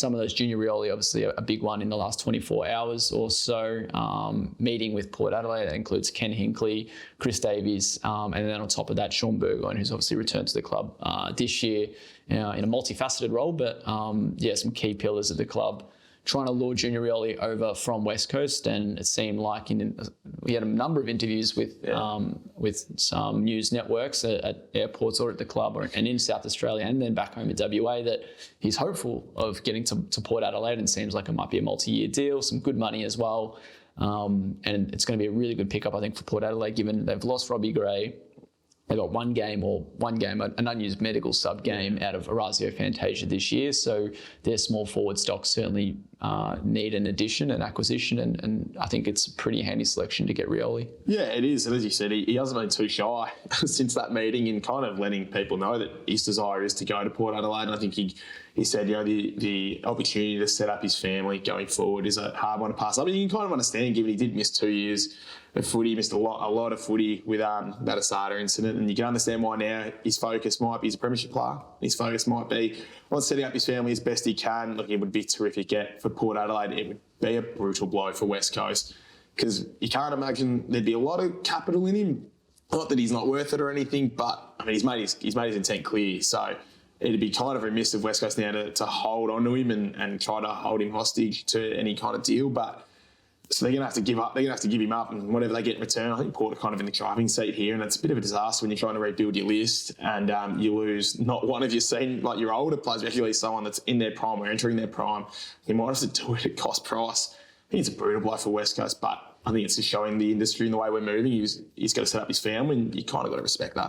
some of those Junior Rioli, obviously a big one in the last 24 hours or so. Meeting with Port Adelaide, that includes Ken Hinkley, Chris Davies, and then on top of that, Sean Burgoyne, who's obviously returned to the club this year in a multifaceted role, but some key pillars of the club, trying to lure Junior Rioli over from West Coast. And it seemed like we had a number of interviews with some news networks at airports or at the club and in South Australia and then back home in WA that he's hopeful of getting to Port Adelaide, and seems like it might be a multi-year deal, some good money as well. And it's going to be a really good pickup, I think, for Port Adelaide, given they've lost Robbie Gray. They got one game, an unused medical sub game out of Orazio Fantasia this year. So their small forward stock certainly need an addition, an acquisition, and I think it's a pretty handy selection to get Rioli. Yeah, it is. And as you said, he hasn't been too shy since that meeting in kind of letting people know that his desire is to go to Port Adelaide. And I think he said, the opportunity to set up his family going forward is a hard one to pass up. And you can kind of understand, given he did miss 2 years of footy, missed a lot of footy with that Asada incident, and you can understand why now his focus might be as a premiership player. His focus might be on setting up his family as best he can. Look, it would be a terrific get for Port Adelaide. It would be a brutal blow for West Coast, because you can't imagine there'd be a lot of capital in him. Not that he's not worth it or anything, but I mean he's made his intent clear. So it'd be kind of remiss of West Coast now to hold on to him and try to hold him hostage to any kind of deal. But so they're going to have to give up. They're going to have to give him up, and whatever they get in return, I think Port are kind of in the driving seat here, and it's a bit of a disaster when you're trying to rebuild your list and you lose not one of your older players, particularly someone that's in their prime or entering their prime. You might have to do it at cost price. I think it's a brutal blow for West Coast, but I think it's just showing the industry and the way we're moving. He's got to set up his family, and you kind of got to respect that.